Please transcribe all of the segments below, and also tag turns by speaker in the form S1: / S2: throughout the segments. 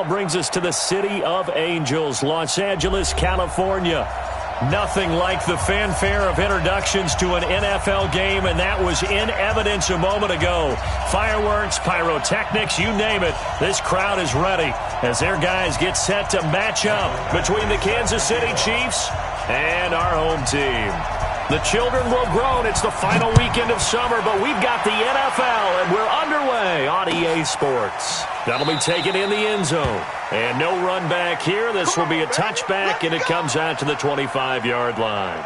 S1: Brings us to the City of Angels, Los Angeles, California. Nothing like the fanfare of introductions to an NFL game, and that was in evidence a moment ago. Fireworks, pyrotechnics, you name it. This crowd is ready as their guys get set to match up between the Kansas City Chiefs and our home team. The children will groan. It's the final weekend of summer, but we've got the NFL, and we're underway on EA Sports. That'll be taken in the end zone. And no run back here. This will be a touchback, and it comes out to the 25-yard line.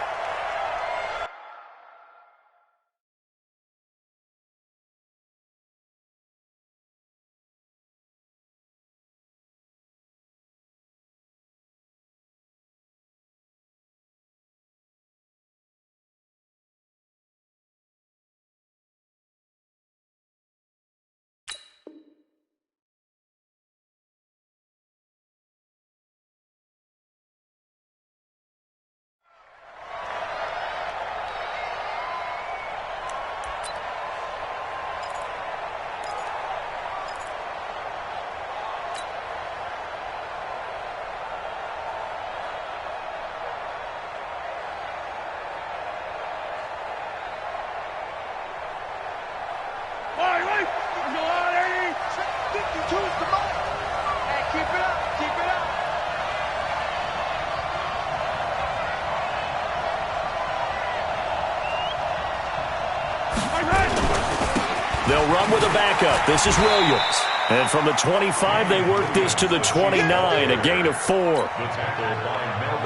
S1: They'll run with a backup. This is Williams. And from the 25, they work this to the 29, a gain of 4.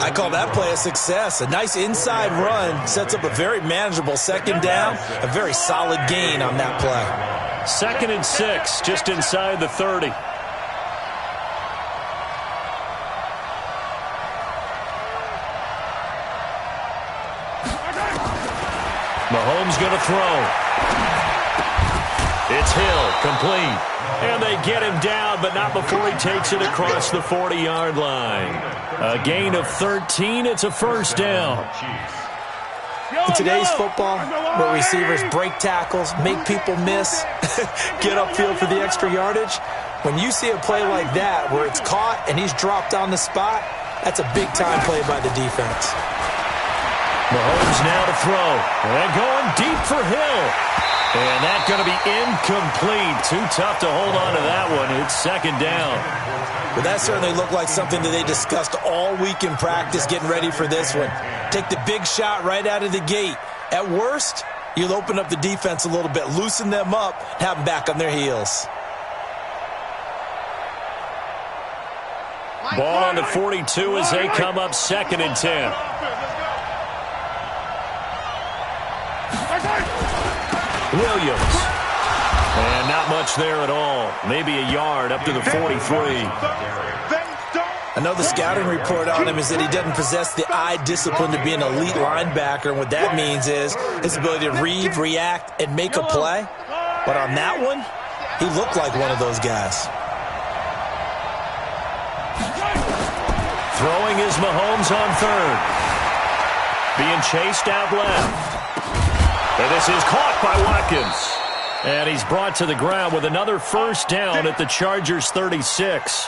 S2: I call that play a success. A nice inside run sets up a very manageable second down, a very solid gain on that play.
S1: 2nd and 6, just inside the 30. Mahomes going to throw. It's Hill, complete. And they get him down, but not before he takes it across the 40-yard line. A gain of 13. It's a first down.
S2: In today's football, where receivers break tackles, make people miss, get upfield for the extra yardage, when you see a play like that where it's caught and he's dropped on the spot, that's a big-time play by the defense.
S1: Mahomes now to throw. And going deep for Hill. And that's going to be incomplete. Too tough to hold on to that one. It's second down.
S2: Well, that certainly looked like something that they discussed all week in practice getting ready for this one. Take the big shot right out of the gate. At worst, you'll open up the defense a little bit, loosen them up, have them back on their heels.
S1: Ball on the 42 as they come up 2nd and 10. Williams. And not much there at all. Maybe a yard up to the 43.
S2: I know the scouting report on him is that he doesn't possess the eye discipline to be an elite linebacker, and what that means is his ability to read, react, and make a play. But on that one, he looked like one of those guys.
S1: Throwing is Mahomes on 3rd. Being chased out left. And this is caught by Watkins. And he's brought to the ground with another first down at the Chargers' 36.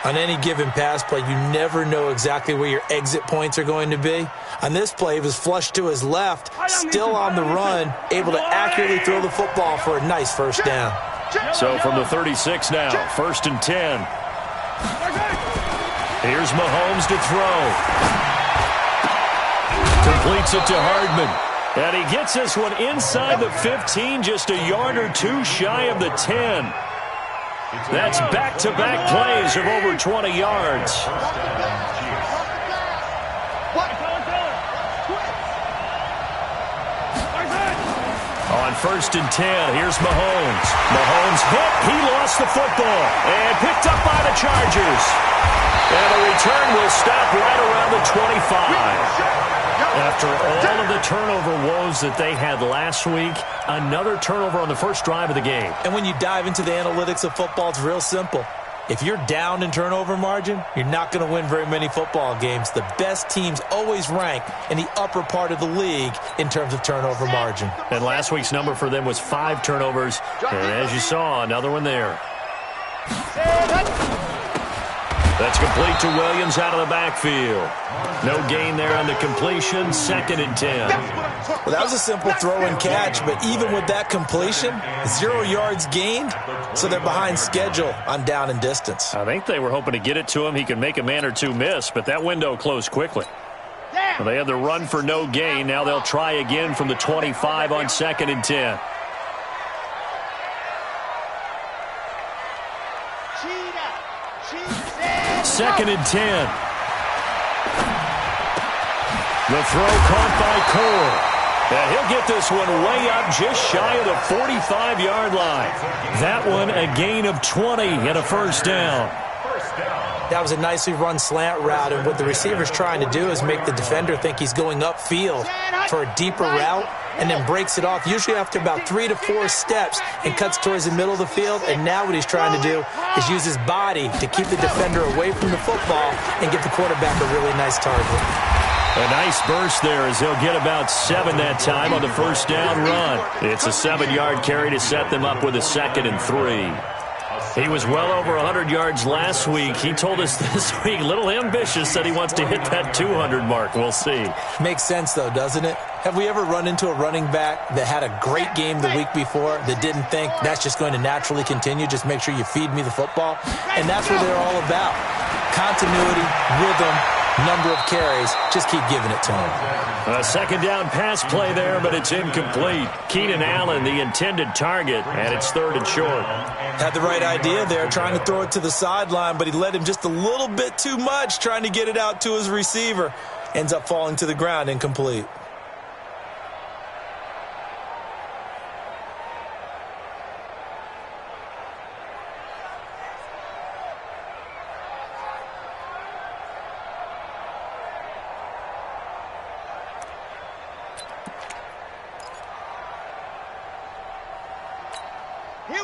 S2: On any given pass play, you never know exactly where your exit points are going to be. On this play, he was flushed to his left, still on the run, able to accurately throw the football for a nice first down.
S1: So from the 36 now, 1st and 10. Here's Mahomes to throw. Completes it to Hardman. And he gets this one inside the 15, just a yard or two shy of the 10. That's back-to-back plays of over 20 yards. On 1st and 10, here's Mahomes. Mahomes hit. He lost the football. And picked up by the Chargers. And the return will stop right around the 25. After all of the turnover woes that they had last week, another turnover on the first drive of the game.
S2: And when you dive into the analytics of football, it's real simple. If you're down in turnover margin, you're not going to win very many football games. The best teams always rank in the upper part of the league in terms of turnover margin.
S1: And last week's number for them was 5 turnovers. And as you saw, another one there. That's complete to Williams out of the backfield. No gain there on the completion, 2nd and 10.
S2: Well, that was a simple throw and catch, but even with that completion, 0 yards gained, so they're behind schedule on down and distance.
S1: I think they were hoping to get it to him. He could make a man or two miss, but that window closed quickly. Well, they had the run for no gain. Now they'll try again from the 25 on 2nd and 10. Second and 10. The throw caught by Cole. And he'll get this one way up just shy of the 45-yard line. That one a gain of 20 and a first down.
S2: That was a nicely run slant route, and what the receiver's trying to do is make the defender think he's going upfield for a deeper route and then breaks it off, usually after about 3 to 4 steps, and cuts towards the middle of the field. And now what he's trying to do is use his body to keep the defender away from the football and give the quarterback a really nice target.
S1: A nice burst there as he'll get about 7 that time on the first down run. It's a 7-yard carry to set them up with a 2nd and 3. He was well over 100 yards last week. He told us this week, a little ambitious, said he wants to hit that 200 mark. We'll see. Makes sense, though, doesn't it? Have we ever run into a running back that had a great game the week before that didn't think that's just going to naturally continue? Just make sure you feed me the football. And that's what they're all about. Continuity, rhythm, number of carries. Just keep giving it to him. A 2nd down pass play there, but it's incomplete. Keenan Allen, the intended target, and it's 3rd and short. Had the right idea there, trying to throw it to the sideline, but he led him just a little bit too much, trying to get it out to his receiver. Ends up falling to the ground, incomplete.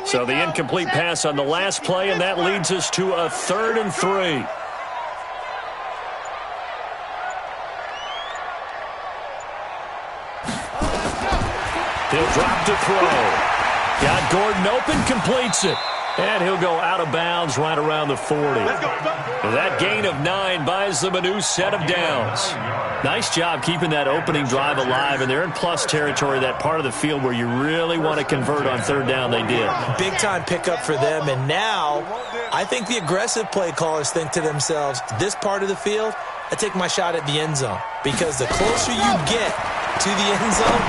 S1: So the incomplete pass on the last play, and that leads us to a 3rd and 3. He'll drop to throw. Got Gordon open, completes it. And he'll go out of bounds right around the 40. That gain of 9 buys them a new set of downs. Nice job keeping that opening drive alive, and they're in plus territory, that part of the field where you really want to convert on 3rd down. They did. Big-time pickup for them, and now I think the aggressive play callers think to themselves, this part of the field, I take my shot at the end zone, because the closer you get to the end zone,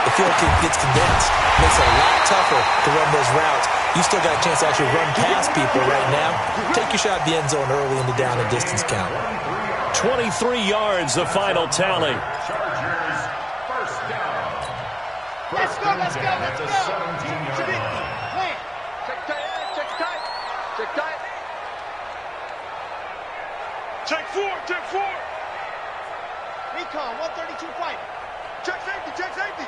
S1: the field gets condensed. Makes it a lot tougher to run those routes. You still got a chance to actually run past people right now. Take your shot at the end zone early in the down and distance count. 23 yards, the final tally.
S3: First down. Let's go. Check tight. Check four. Recon, 132 fight. Check safety.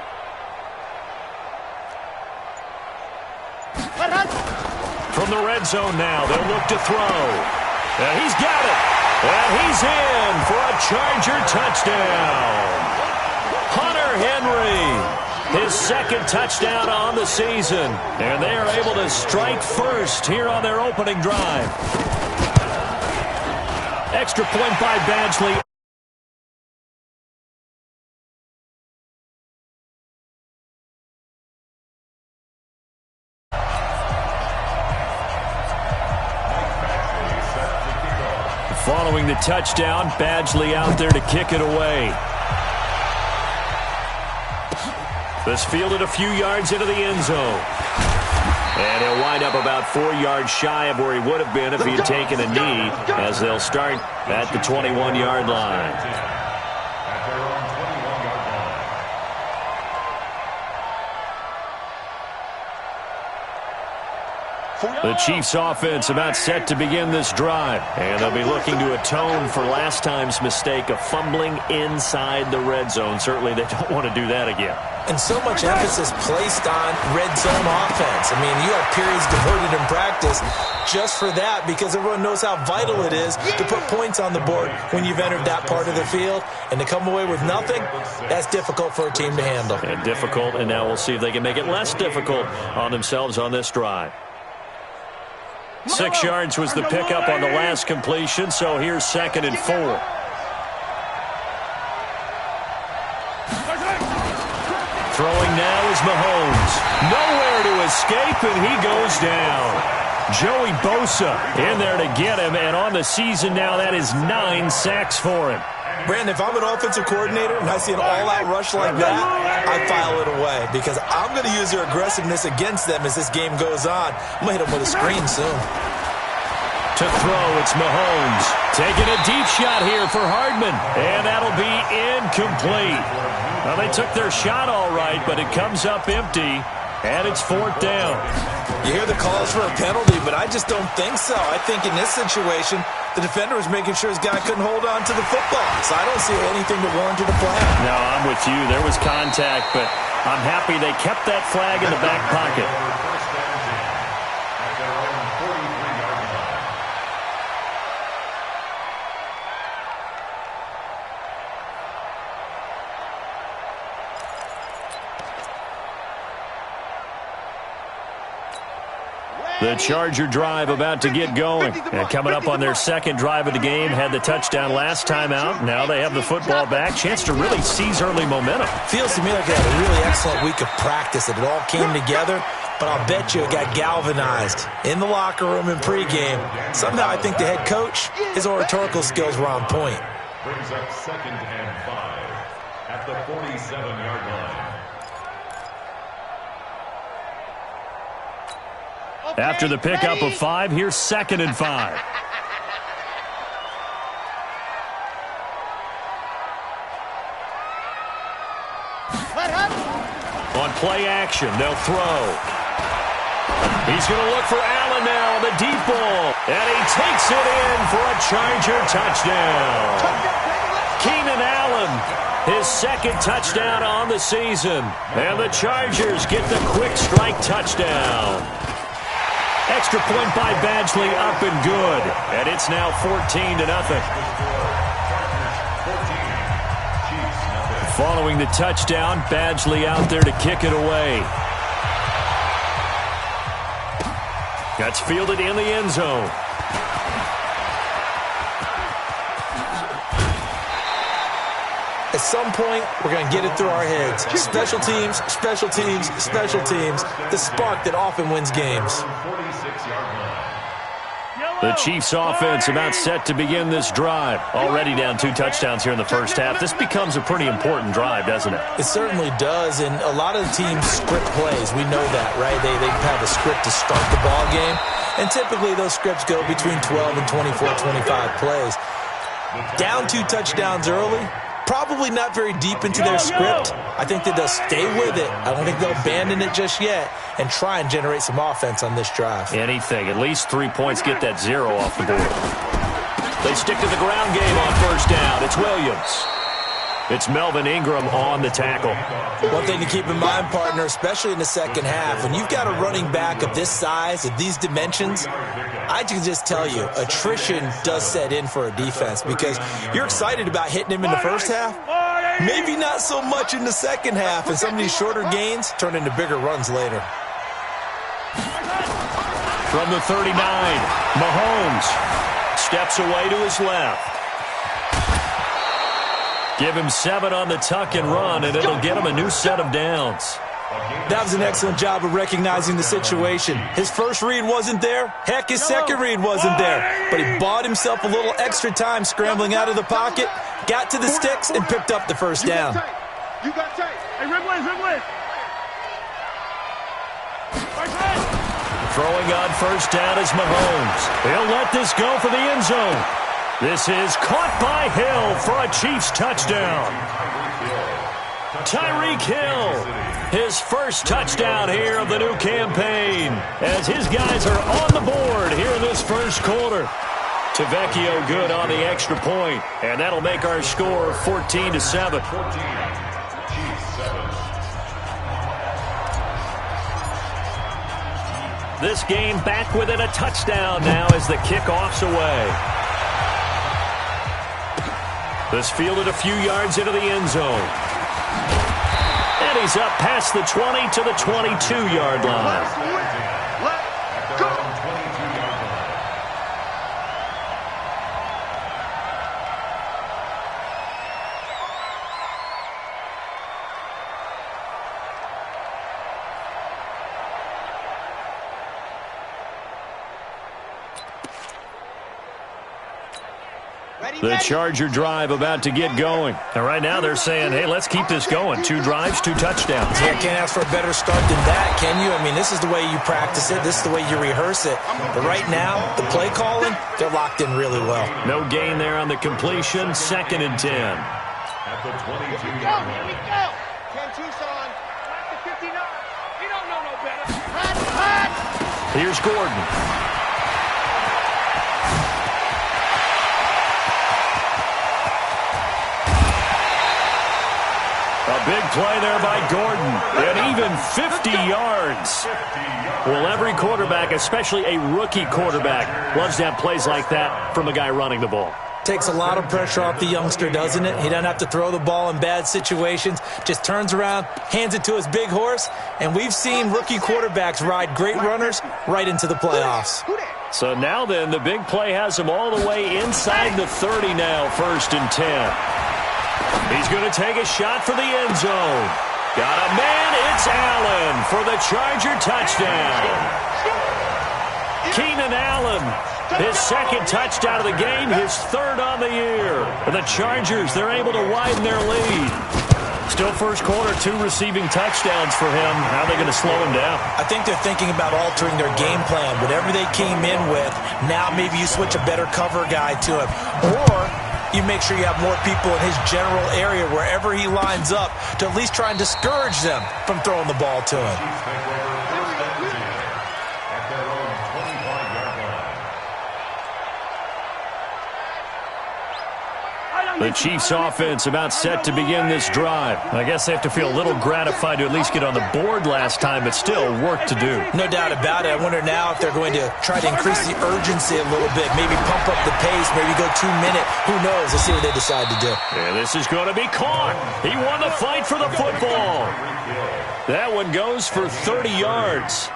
S1: From the red zone now, they'll look to throw. And he's got it. And he's in for a Charger touchdown. Hunter Henry, his 2nd touchdown on the season. And they are able to strike first here on their opening drive. Extra point by Badgley. Following the touchdown, Badgley out there to kick it away. This fielded a few yards into the end zone. And he'll wind up about 4 yards shy of where he would have been if he had taken a knee, as they'll start at the 21-yard line. The Chiefs offense about set to begin this drive. And they'll be looking to atone for last time's mistake of fumbling inside the red zone. Certainly they don't want to do that again. And so much emphasis placed on red zone offense. I mean, you have periods devoted in practice just for that, because everyone knows how vital it is to put points on the board when you've entered that part of the field. And to come away with nothing, that's difficult for a team to handle. And difficult, and now we'll see if they can make it less difficult on themselves on this drive. 6 yards was the pickup on the last completion, so here's 2nd and 4. Throwing now is Mahomes. Nowhere to escape, and he goes down. Joey Bosa in there to get him, and on the season now, that is 9 sacks for him.
S2: Brandon, if I'm an offensive coordinator and I see an all-out rush like that, I file it away because I'm going to use their aggressiveness against them as this game goes on. I'm going to hit them with a screen soon.
S1: To throw, it's Mahomes. Taking a deep shot here for Hardman, and that'll be incomplete. Well, they took their shot all right, but it comes up empty, and it's 4th down.
S2: You hear the calls for a penalty, but I just don't think so. I think in this situation, the defender was making sure his guy couldn't hold on to the football. So I don't see anything that warranted a flag.
S1: No, I'm with you. There was contact, but I'm happy they kept that flag in the back pocket. The Charger drive about to get going. And coming up on their 2nd drive of the game, had the touchdown last time out. Now they have the football back. Chance to really seize early momentum.
S2: Feels to me like they had a really excellent week of practice, and it all came together. But I'll bet you it got galvanized in the locker room in pregame. Somehow I think the head coach, his oratorical skills were on point.
S4: Brings up 2nd and 5 at the 47-yard line.
S1: After the pickup of 5, here's 2nd and 5. On play action, they'll throw. He's going to look for Allen now, the deep ball. And he takes it in for a Charger touchdown. Keenan Allen, his 2nd touchdown on the season. And the Chargers get the quick strike touchdown. Extra point by Badgley, up and good. And it's now 14-0. Following the touchdown, Badgley out there to kick it away. That's fielded in the end zone.
S2: At some point, we're going to get it through our heads. Special teams, special teams, special teams. The spark that often wins games.
S1: The Chiefs offense about set to begin this drive. Already down 2 touchdowns here in the first half. This becomes a pretty important drive, doesn't it?
S2: It certainly does, and a lot of the teams script plays. We know that, right? They have a script to start the ball game, and typically those scripts go between 12 and 24, 25 plays. Down 2 touchdowns early, probably not very deep into their script. I think that they'll stay with it. I don't think they'll abandon it just yet and try and generate some offense on this drive.
S1: Anything. At least 3 points get that 0 off the board. They stick to the ground game on 1st down. It's Williams. It's Melvin Ingram on the tackle.
S2: One thing to keep in mind, partner, especially in the second half, when you've got a running back of this size, of these dimensions, I can just tell you, attrition does set in for a defense because you're excited about hitting him in the first half. Maybe not so much in the second half, and some of these shorter gains turn into bigger runs later.
S1: From the 39, Mahomes steps away to his left. Give him 7 on the tuck and run, and it'll get him a new set of downs.
S2: That was an excellent job of recognizing the situation. His first read wasn't there. Heck, his second read wasn't there. But he bought himself a little extra time scrambling out of the pocket, got to the sticks, and picked up the first down.
S3: You got tight. Hey, Wrigley.
S1: Throwing on 1st down is Mahomes. He'll let this go for the end zone. This is caught by Hill for a Chiefs touchdown. Tyreek Hill, his first touchdown here of the new campaign, as his guys are on the board here in this first quarter. Tavecchio good on the extra point, and that'll make our score 14-7. This game back within a touchdown now as the kickoff's away. This fielded a few yards into the end zone. And he's up past the 20 to the 22-yard line. The Charger drive about to get going. And right now they're saying, hey, let's keep this going. 2 drives, 2 touchdowns.
S2: Yeah, can't ask for a better start than that, can you? I mean, this is the way you practice it. This is the way you rehearse it. But right now, the play calling, they're locked in really well.
S1: No gain there on the completion. 2nd and 10.
S4: At the 22-yard line.
S3: Here we go. 10 Tucson. Back to 59. You don't know no better. Hot.
S1: Here's Gordon. A big play there by Gordon. And even 50 yards. Well, every quarterback, especially a rookie quarterback, loves to have plays like that from a guy running the ball.
S2: Takes a lot of pressure off the youngster, doesn't it? He doesn't have to throw the ball in bad situations. Just turns around, hands it to his big horse. And we've seen rookie quarterbacks ride great runners right into the playoffs.
S1: So now then, the big play has him all the way inside the 30 now, 1st and 10. He's going to take a shot for the end zone. Got a man, it's Allen for the Charger touchdown. Keenan Allen, his 2nd touchdown of the game, his 3rd on the year. And the Chargers, they're able to widen their lead. Still first quarter, 2 receiving touchdowns for him. How are they going to slow him down?
S2: I think they're thinking about altering their game plan. Whatever they came in with, now maybe you switch a better cover guy to him. Or you make sure you have more people in his general area wherever he lines up to at least try and discourage them from throwing the ball to him.
S1: The Chiefs offense about set to begin this drive. I guess they have to feel a little gratified to at least get on the board last time, but still work to do.
S2: No doubt about it. I wonder now if they're going to try to increase the urgency a little bit, maybe pump up the pace, maybe go 2-minute. Who knows? Let's see what they decide to do.
S1: And this is going to be caught. He won the fight for the football. That one goes for 30 yards.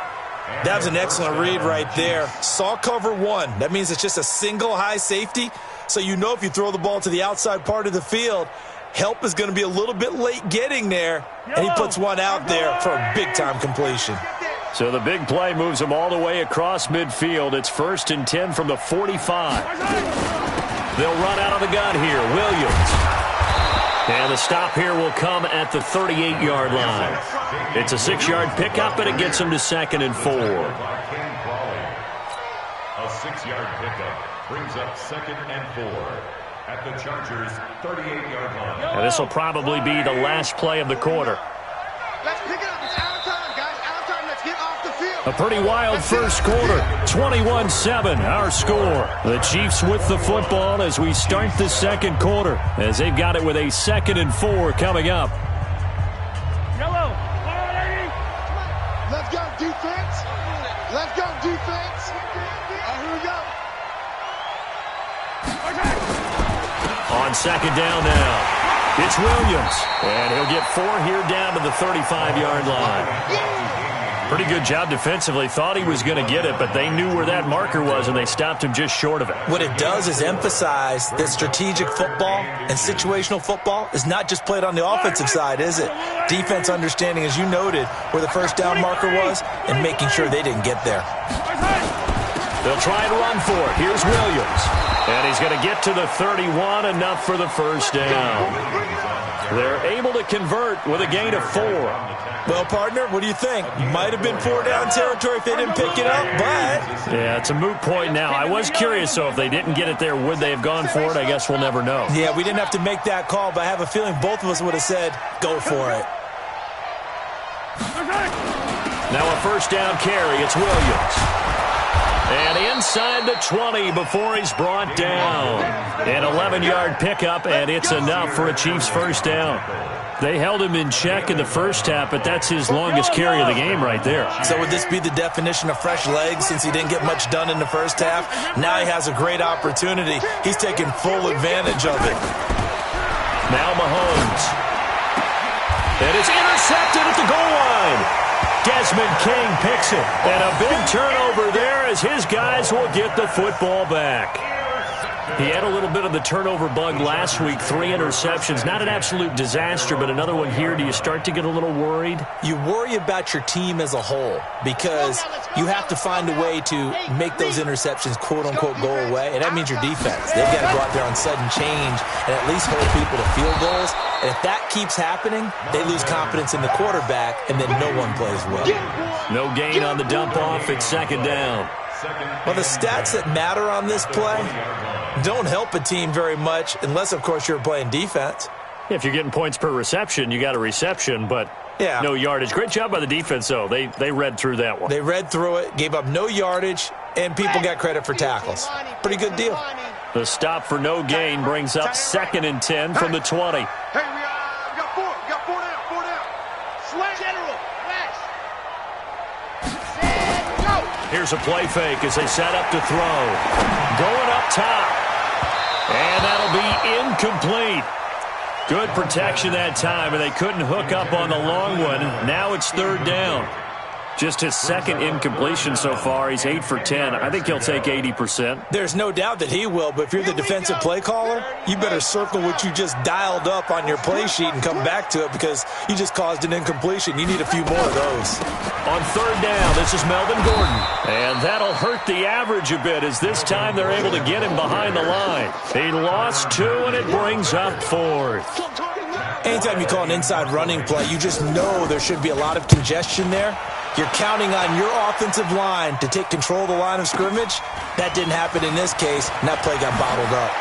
S2: That was an excellent read right there. Saw cover 1. That means it's just a single high safety. So you know if you throw the ball to the outside part of the field, help is going to be a little bit late getting there. And he puts one out there for a big-time completion.
S1: So the big play moves him all the way across midfield. It's 1st and 10 from the 45. They'll run out of the gun here. Williams. And the stop here will come at the 38-yard line. It's a 6-yard pickup, and it gets him to 2nd and 4.
S4: A 6-yard pickup brings up 2nd and 4 at the Chargers' 38-yard line.
S1: And this will probably be the last play of the quarter.
S3: Let's pick it up. It's out of time, guys. Out of time. Let's get off the field.
S1: A pretty wild first quarter. 21-7, our score. The Chiefs with the football as we start the 2nd quarter, as they've got it with a 2nd and 4 coming up.
S3: Yellow. All right, let's go, defense. Let's go, defense. Here we go.
S1: On 2nd down now, it's Williams. And he'll get 4 here down to the 35-yard line. Pretty good job defensively. Thought he was going to get it, but they knew where that marker was, and they stopped him just short of it.
S2: What it does is emphasize that strategic football and situational football is not just played on the offensive side, is it? Defense understanding, as you noted, where the first down marker was and making sure they didn't get there.
S1: They'll try and run for it. Here's Williams. And he's going to get to the 31, enough for the first down. They're able to convert with a gain of 4.
S2: Well, partner, what do you think? Might have been 4-down territory if they didn't pick it up, but...
S1: Yeah, it's a moot point now. I was curious, so if they didn't get it there, would they have gone for it? I guess we'll never know.
S2: Yeah, we didn't have to make that call, but I have a feeling both of us would have said, go for it.
S1: Now a first down carry. It's Williams. And inside the 20 before he's brought down. An 11-yard pickup, and it's enough for a Chiefs first down. They held him in check in the first half, but that's his longest carry of the game right there.
S2: So would this be the definition of fresh legs since he didn't get much done in the first half? Now he has a great opportunity. He's taking full advantage of it.
S1: Now Mahomes. And it's intercepted at the goal line. Desmond King picks it. And a big turnover there as his guys will get the football back. He had a little bit of the turnover bug last week, 3 interceptions. Not an absolute disaster, but another one here. Do you start to get a little worried?
S2: You worry about your team as a whole because you have to find a way to make those interceptions, quote-unquote, go away, and that means your defense. They've got to go out there on sudden change and at least hold people to field goals. And if that keeps happening, they lose confidence in the quarterback, and then no one plays well.
S1: No gain on the dump-off. It's second down.
S2: Well, the stats that matter on this play don't help a team very much unless, of course, you're playing defense.
S1: If you're getting points per reception, you got a reception, but no yardage. Great job by the defense, though. They read through that one.
S2: They read through it, gave up no yardage, and people got credit for tackles. Pretty good deal.
S1: The stop for no gain brings up 2nd and 10 from the 20.
S3: Hey, we got 4. We got 4 down. 4 down. Slash. General. Slash. Set. Go.
S1: Here's a play fake as they set up to throw. Going up top. And that'll be incomplete. Good protection that time, and they couldn't hook up on the long one. Now it's 3rd down. Just his 2nd incompletion so far. He's 8 for 10. I think he'll take 80%.
S2: There's no doubt that he will, but if you're the defensive play caller, you better circle what you just dialed up on your play sheet and come back to it because you just caused an incompletion. You need a few more of those.
S1: On 3rd down, this is Melvin Gordon. And that'll hurt the average a bit as this time they're able to get him behind the line. He lost 2, and it brings up 4th.
S2: Anytime you call an inside running play, you just know there should be a lot of congestion there. You're counting on your offensive line to take control of the line of scrimmage. That didn't happen in this case, and that play got bottled up.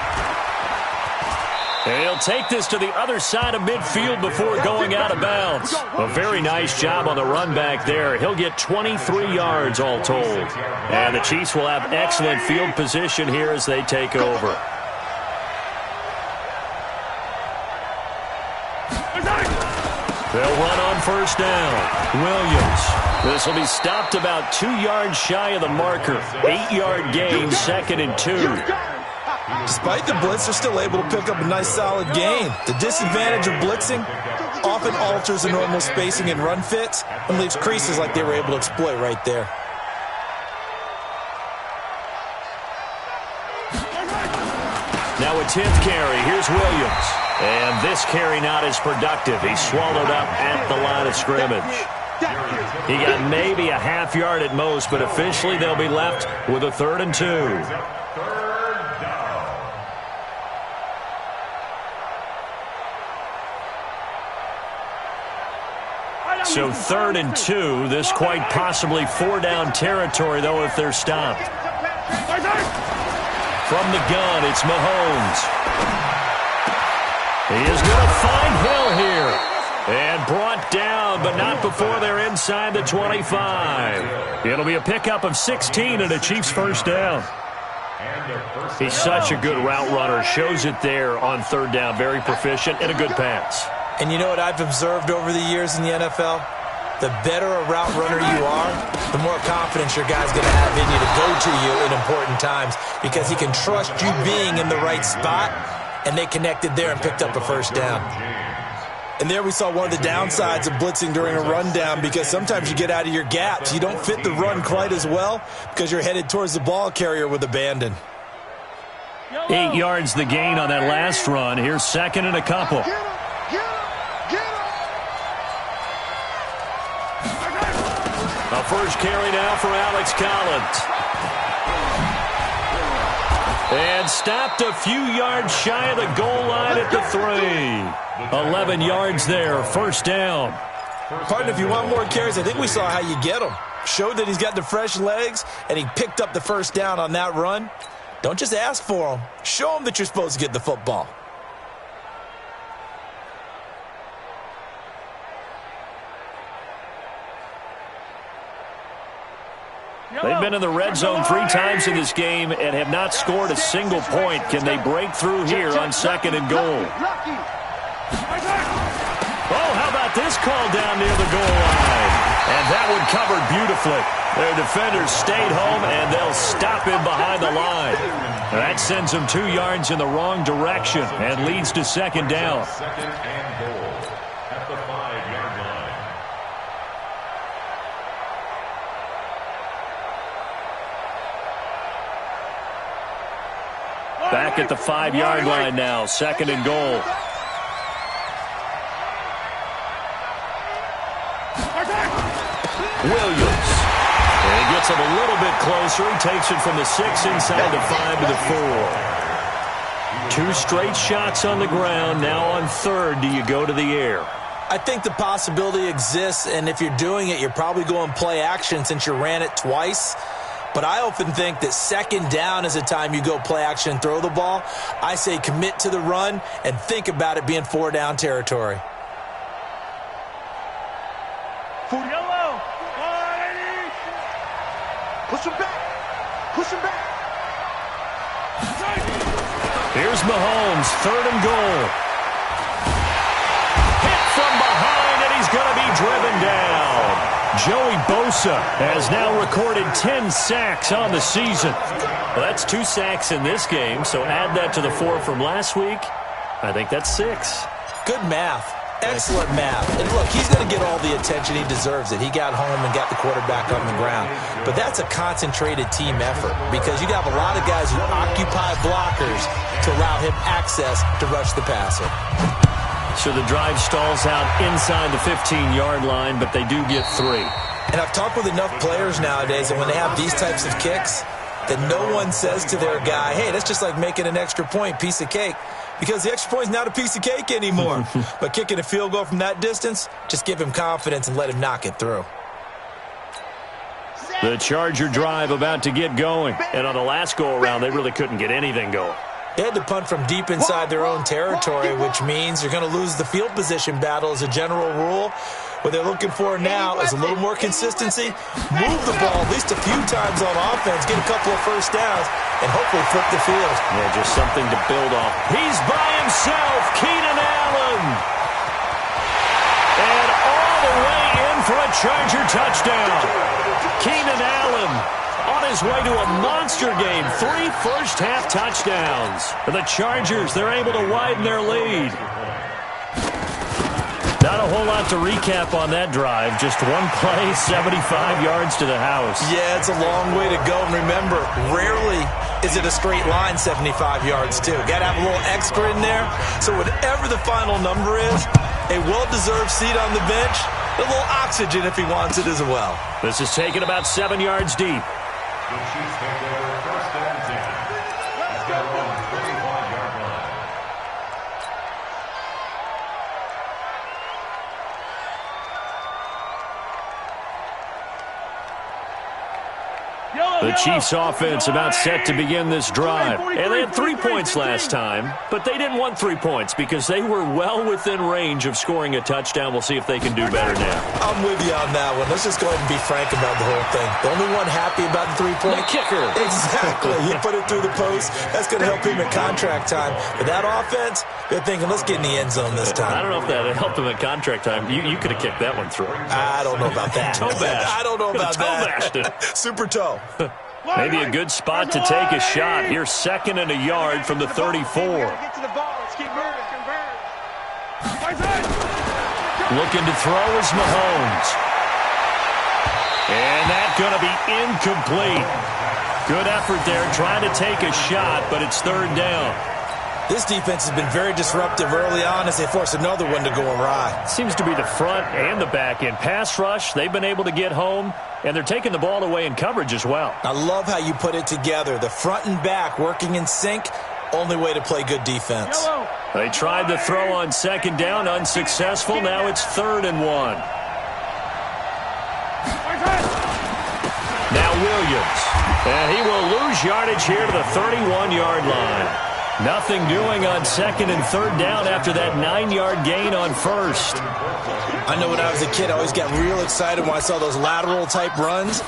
S1: And he'll take this to the other side of midfield before going out of bounds. A very nice job on the run back there. He'll get 23 yards all told. And the Chiefs will have excellent field position here as they take over. They'll run on 1st down. Williams. This will be stopped about 2 yards shy of the marker. 8-yard gain, 2nd and 2.
S2: Despite the blitz, they're still able to pick up a nice solid gain. The disadvantage of blitzing often alters the normal spacing and run fits and leaves creases like they were able to exploit right there.
S1: Now a 10th carry. Here's Williams. And this carry not as productive. He's swallowed up at the line of scrimmage. He got maybe a half yard at most, but officially they'll be left with a 3rd and 2. So 3rd and 2. This quite possibly 4-down territory, though, if they're stopped. From the gun, it's Mahomes. He is going to find Hill here. And brought down, but not before they're inside the 25. It'll be a pickup of 16 and a Chiefs 1st down. He's such a good route runner. Shows it there on 3rd down. Very proficient and a good pass.
S2: And you know what I've observed over the years in the NFL? The better a route runner you are, the more confidence your guy's going to have in you to go to you in important times because he can trust you being in the right spot, and they connected there and picked up a 1st down. And there we saw one of the downsides of blitzing during a rundown because sometimes you get out of your gaps. You don't fit the run quite as well because you're headed towards the ball carrier with abandon.
S1: 8 yards the gain on that last run. Here's 2nd and a couple. A first carry now for Alex Collins. And stopped a few yards shy of the goal line at the 3. 11 yards there, 1st down.
S2: Pardon, if you want more carries, I think we saw how you get them. Showed that he's got the fresh legs, and he picked up the 1st down on that run. Don't just ask for them. Show them that you're supposed to get the football.
S1: They've been in the red zone 3 times in this game and have not scored a single point. Can they break through here on 2nd and goal? Oh, how about this call down near the goal line? And that one covered beautifully. Their defenders stayed home, and they'll stop him behind the line. That sends him 2 yards in the wrong direction and leads to 2nd down.
S4: 2nd and goal at the 5-yard line.
S1: Back at the 5-yard line now, 2nd and goal. Williams. And he gets him a little bit closer. He takes it from the 6 inside the 5 to the 4. 2 straight shots on the ground. Now on 3rd, do you go to the air?
S2: I think the possibility exists, and if you're doing it, you're probably going play action since you ran it twice. But I often think that 2nd down is a time you go play action and throw the ball. I say commit to the run and think about it being 4-down territory.
S3: Yellow. Push him back. Push him back.
S1: Here's Mahomes, 3rd and goal. Hit from behind, and he's going to be driven down. Joey Bosa has now recorded 10 sacks on the season. Well, that's 2 sacks in this game, so add that to the 4 from last week. I think that's 6.
S2: Good math. Excellent math. And look, he's going to get all the attention. He deserves it. He got home and got the quarterback on the ground. But that's a concentrated team effort because you have a lot of guys who occupy blockers to allow him access to rush the passer.
S1: So the drive stalls out inside the 15-yard line, but they do get 3.
S2: And I've talked with enough players nowadays that when they have these types of kicks, that no one says to their guy, hey, that's just like making an extra point, piece of cake. Because the extra point is not a piece of cake anymore. But kicking a field goal from that distance, just give him confidence and let him knock it through.
S1: The Charger drive about to get going. And on the last go-around, they really couldn't get anything going.
S2: They had to punt from deep inside their own territory, which means you're going to lose the field position battle as a general rule. What they're looking for now is a little more consistency, move the ball at least a few times on offense, get a couple of first downs, and hopefully flip the field.
S1: Yeah, just something to build off. He's by himself, Keenan Allen. And all the way in for a Charger touchdown. Keenan Allen on his way to a monster game. 3 first-half touchdowns. For the Chargers, they're able to widen their lead. Not a whole lot to recap on that drive. Just one play, 75 yards to the house.
S2: Yeah, it's a long way to go. And remember, rarely is it a straight line 75 yards, too. Got to have a little extra in there. So whatever the final number is, a well-deserved seat on the bench, a little oxygen if he wants it as well.
S1: This is taken about 7 yards deep.
S4: The Chiefs take over 1st and 10. He's got one 25-yard line.
S1: The Chiefs offense about set to begin this drive. And they had 3 points last time, but they didn't want 3 points because they were well within range of scoring a touchdown. We'll see if they can do better now.
S2: I'm with you on that one. Let's just go ahead and be frank about the whole thing. The only one happy about the 3-point
S1: kicker.
S2: Exactly. He put it through the post. That's going to help him at contract time. But that offense, they're thinking, let's get in the end zone this time.
S1: I don't know if that helped him at contract time. You could have kicked that one through.
S2: I don't know about that.
S1: Toe bash.
S2: I don't know about
S1: toe
S2: that.
S1: Bashed it.
S2: Super toe.
S1: Maybe a good spot to take a shot. Here's 2nd and a yard from the 34.
S3: Get to the ball. Let's keep moving.
S1: Looking to throw is Mahomes. And that's going to be incomplete. Good effort there, trying to take a shot, but it's 3rd down.
S2: This defense has been very disruptive early on as they force another one to go awry.
S1: Seems to be the front and the back end. Pass rush, they've been able to get home, and they're taking the ball away in coverage as well.
S2: I love how you put it together. The front and back working in sync, only way to play good defense.
S1: They tried to throw on 2nd down, unsuccessful. Now it's 3rd and 1. Now Williams. And he will lose yardage here to the 31-yard line. Nothing doing on 2nd and 3rd down after that 9-yard gain on 1st.
S2: I know when I was a kid, I always got real excited when I saw those lateral-type runs.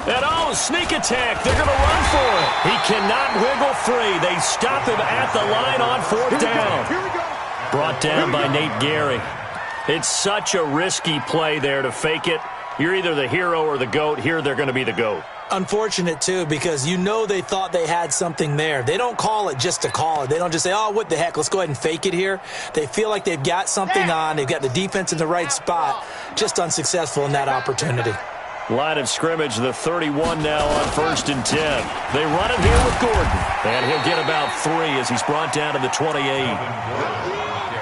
S1: And sneak attack. They're going to run for it. He cannot wiggle free. They stop him at the line on 4th down. Brought down by Nate Gary. It's such a risky play there to fake it. You're either the hero or the GOAT. Here they're going to be the GOAT.
S2: Unfortunate, too, because you know they thought they had something there. They don't call it just to call it. They don't just say, oh, what the heck, let's go ahead and fake it here. They feel like they've got something on. They've got the defense in the right spot. Just unsuccessful in that opportunity.
S1: Line of scrimmage, the 31 now on 1st and 10. They run it here with Gordon. And he'll get about 3 as he's brought down to the 28.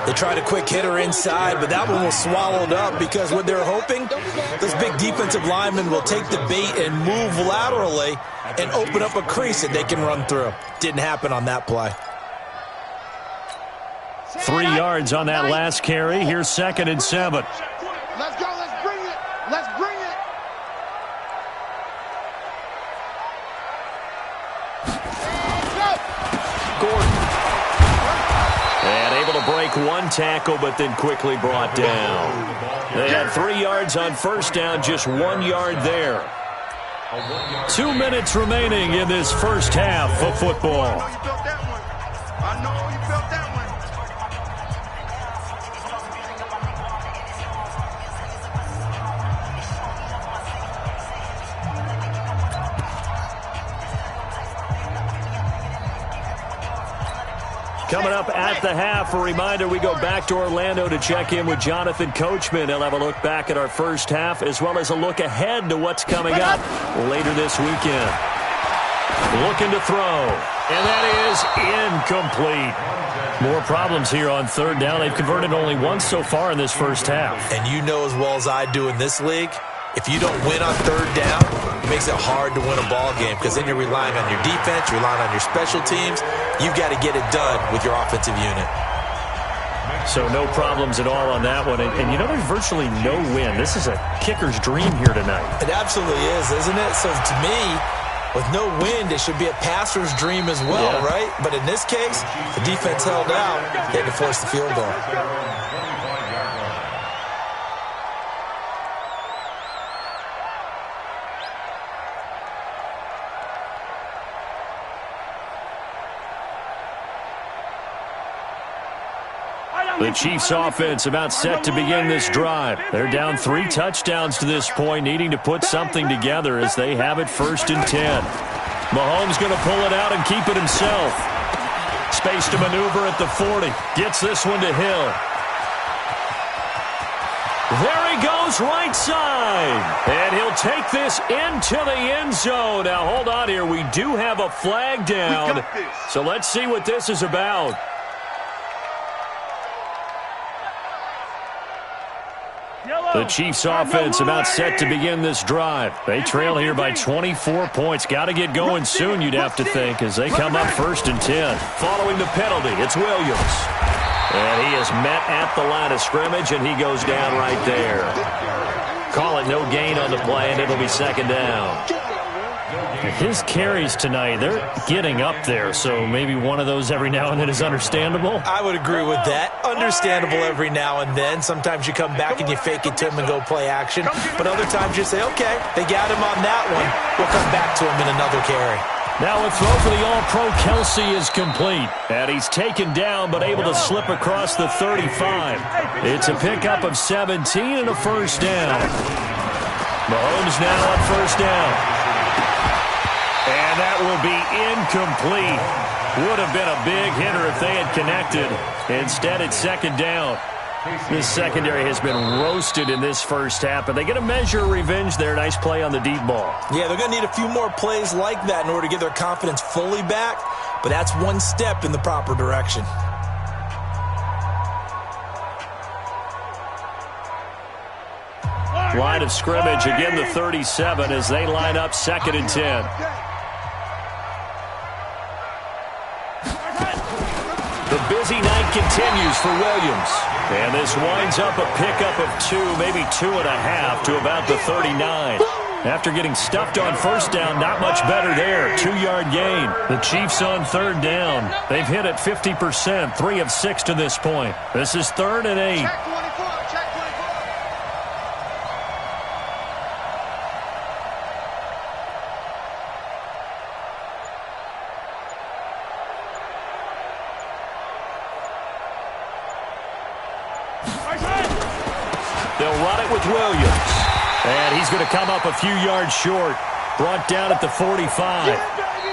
S2: They tried a quick hitter inside, but that one was swallowed up because what they're hoping, those big defensive linemen will take the bait and move laterally and open up a crease that they can run through. Didn't happen on that play.
S1: 3 yards on that last carry. Here's 2nd and 7.
S3: Let's go. Let's bring it. Let's bring it.
S2: Gordon.
S1: And able to break 1 tackle, but then quickly brought down. They had 3 yards on 1st down, just 1 yard there. 2 minutes remaining in this first half of football.
S3: I know you felt that one.
S1: Coming up at the half, a reminder, we go back to Orlando to check in with Jonathan Coachman. He'll have a look back at our first half as well as a look ahead to what's coming up later this weekend. Looking to throw, and that is incomplete. More problems here on 3rd down. They've converted only once so far in this first half.
S2: And you know as well as I do in this league, if you don't win on 3rd down, it makes it hard to win a ball game because then you're relying on your defense, you're relying on your special teams. You've got to get it done with your offensive unit.
S1: So no problems at all on that one. And you know, there's virtually no win. This is a kicker's dream here tonight.
S2: It absolutely is, isn't it? So to me, with no wind, it should be a passer's dream as well, right? But in this case, the defense held out. They had to force the field goal.
S1: The Chiefs offense about set to begin this drive. They're down 3 touchdowns to this point, needing to put something together as they have it 1st and 10. Mahomes going to pull it out and keep it himself. Space to maneuver at the 40. Gets this one to Hill. There he goes, right side. And he'll take this into the end zone. Now, hold on here. We do have a flag down. So let's see what this is about. The Chiefs offense about set to begin this drive. They trail here by 24 points. Got to get going soon, you'd have to think, as they come up 1st and 10. Following the penalty, it's Williams. And he is met at the line of scrimmage, and he goes down right there. Call it no gain on the play, and it'll be 2nd down. His carries tonight, they're getting up there, so maybe one of those every now and then is understandable.
S2: I would agree with that. Understandable every now and then. Sometimes you come back and you fake it to him and go play action. But other times you say, okay, they got him on that one. We'll come back to him in another carry.
S1: Now a throw for the All-Pro Kelsey is complete. And he's taken down but able to slip across the 35. It's a pickup of 17 and a 1st down. Mahomes now on 1st down. And that will be incomplete. Would have been a big hitter if they had connected. Instead, it's 2nd down. This secondary has been roasted in this first half, but they get a measure of revenge there. Nice play on the deep ball.
S2: Yeah, they're going to need a few more plays like that in order to get their confidence fully back, but that's one step in the proper direction.
S1: Line of scrimmage, again the 37 as they line up 2nd and 10. The busy night continues for Williams. And this winds up a pickup of 2, maybe 2.5 to about the 39. After getting stuffed on 1st down, not much better there. 2-yard gain. The Chiefs on 3rd down. They've hit it 50%, 3 of 6 to this point. This is 3rd and 8.
S3: Check 24, check 24.
S1: They'll run it with Williams. And he's going to come up a few yards short. Brought down at the 45.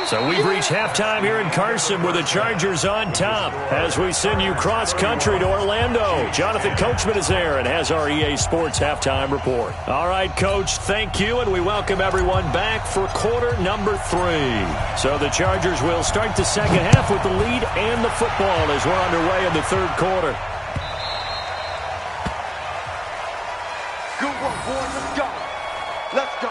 S1: So we've reached halftime here in Carson with the Chargers on top as we send you cross-country to Orlando. Jonathan Coachman is there and has our EA Sports halftime report. All right, Coach, thank you, and we welcome everyone back for quarter number 3. So the Chargers will start the second half with the lead and the football as we're underway in the third quarter.
S3: Good one, boys. Let's go. Let's go.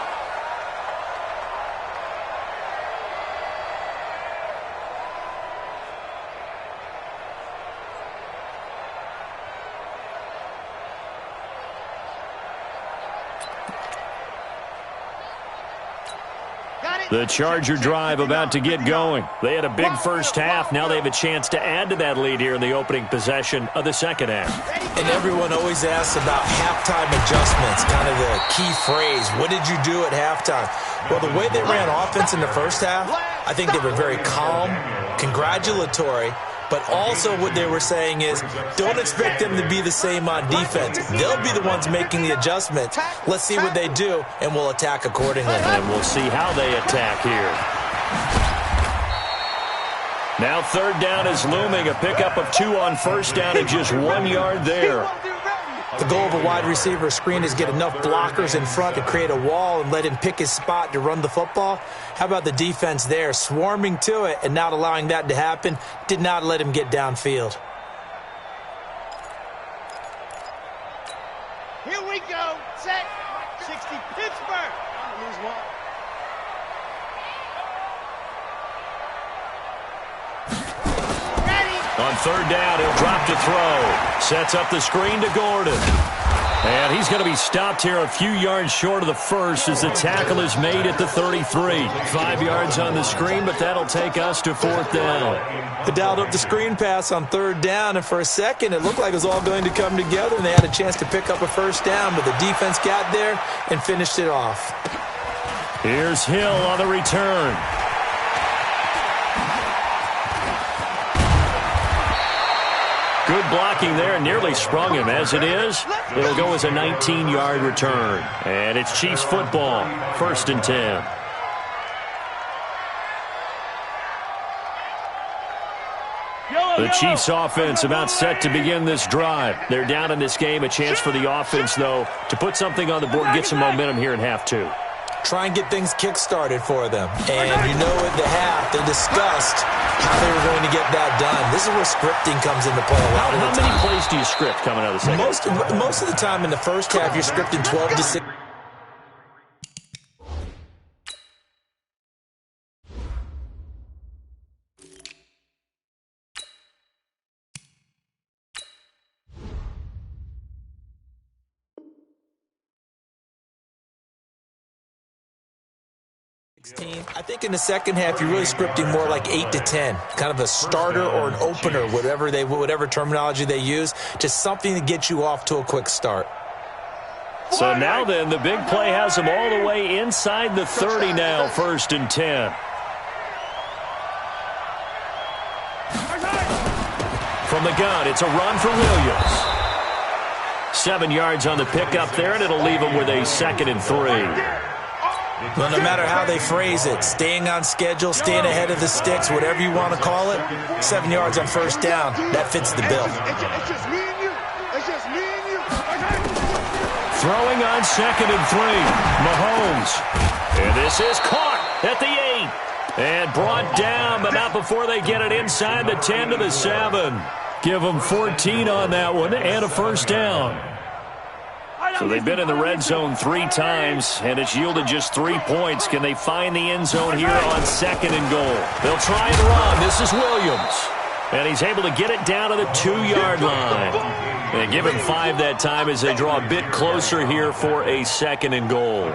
S1: The Charger drive about to get going. They had a big first half. Now they have a chance to add to that lead here in the opening possession of the second half.
S2: And everyone always asks about halftime adjustments, kind of the key phrase. What did you do at halftime? Well, the way they ran offense in the first half, I think they were very calm, congratulatory, but also what they were saying is don't expect them to be the same on defense. They'll be the ones making the adjustments. Let's see what they do, and we'll attack accordingly.
S1: And we'll see how they attack here. Now third down is looming. A pickup of 2 on first down and just 1 yard there.
S2: The goal of a wide receiver screen is get enough blockers in front to create a wall and let him pick his spot to run the football. How about the defense there, swarming to it and not allowing that to happen? Did not let him get downfield.
S3: Here we go. Set. 60 Pittsburgh. Lose one.
S1: On third down, he'll drop to throw. Sets up the screen to Gordon. And he's going to be stopped here a few yards short of the first as the tackle is made at the 33. 5 yards on the screen, but that'll take us to fourth down.
S2: They dialed up the screen pass on third down, and for a second it looked like it was all going to come together, and they had a chance to pick up a first down, but the defense got there and finished it off.
S1: Here's Hill on the return. Good blocking there, nearly sprung him. As it is, it'll go as a 19-yard return. And it's Chiefs football, 1st and 10. The Chiefs offense about set to begin this drive. They're down in this game. A chance for the offense, though, to put something on the board, get some momentum here in half 2.
S2: Try and get things kick-started for them. And you know at the half, they discussed how they were going to get that done. This is where scripting comes into play a lot of the time.
S1: How many plays do you script coming out of the second?
S2: Most of the time in the first half, you're scripting 12 to 6. I think in the second half, you're really scripting more like 8 to 10, kind of a starter or an opener, whatever terminology they use, just something to get you off to a quick start.
S1: So now then, the big play has them all the way inside the 30 now, 1st and 10. From the gun, it's a run for Williams. 7 yards on the pickup there, and it'll leave them with a 2nd and 3.
S2: Well, no matter how they phrase it, staying on schedule, staying ahead of the sticks, whatever you want to call it, 7 yards on first down, that fits the bill.
S3: It's just me and you. It's just me and you.
S1: Throwing on 2nd and 3, Mahomes. And this is caught at the 8. And brought down, but not before they get it inside the 10 to the 7. Give them 14 on that one and a first down. So they've been in the red zone 3 times, and it's yielded just 3 points. Can they find the end zone here on 2nd and goal? They'll try and run. This is Williams. And he's able to get it down to the 2-yard line. And give him 5 that time as they draw a bit closer here for a 2nd and goal.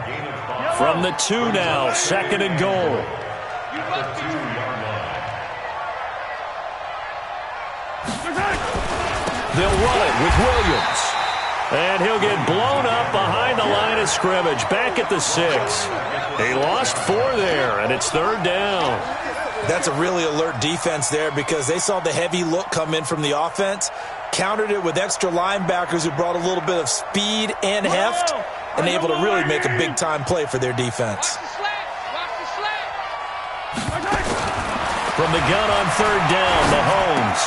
S1: From the 2 now, 2nd and goal. They'll run it with Williams. And he'll get blown up behind the line of scrimmage, back at the 6. He lost 4 there, and it's 3rd down.
S2: That's a really alert defense there because they saw the heavy look come in from the offense, countered it with extra linebackers who brought a little bit of speed and heft, and able to really make a big-time play for their defense.
S3: Watch the slant. Watch the slant.
S1: from the gun on third down, Mahomes.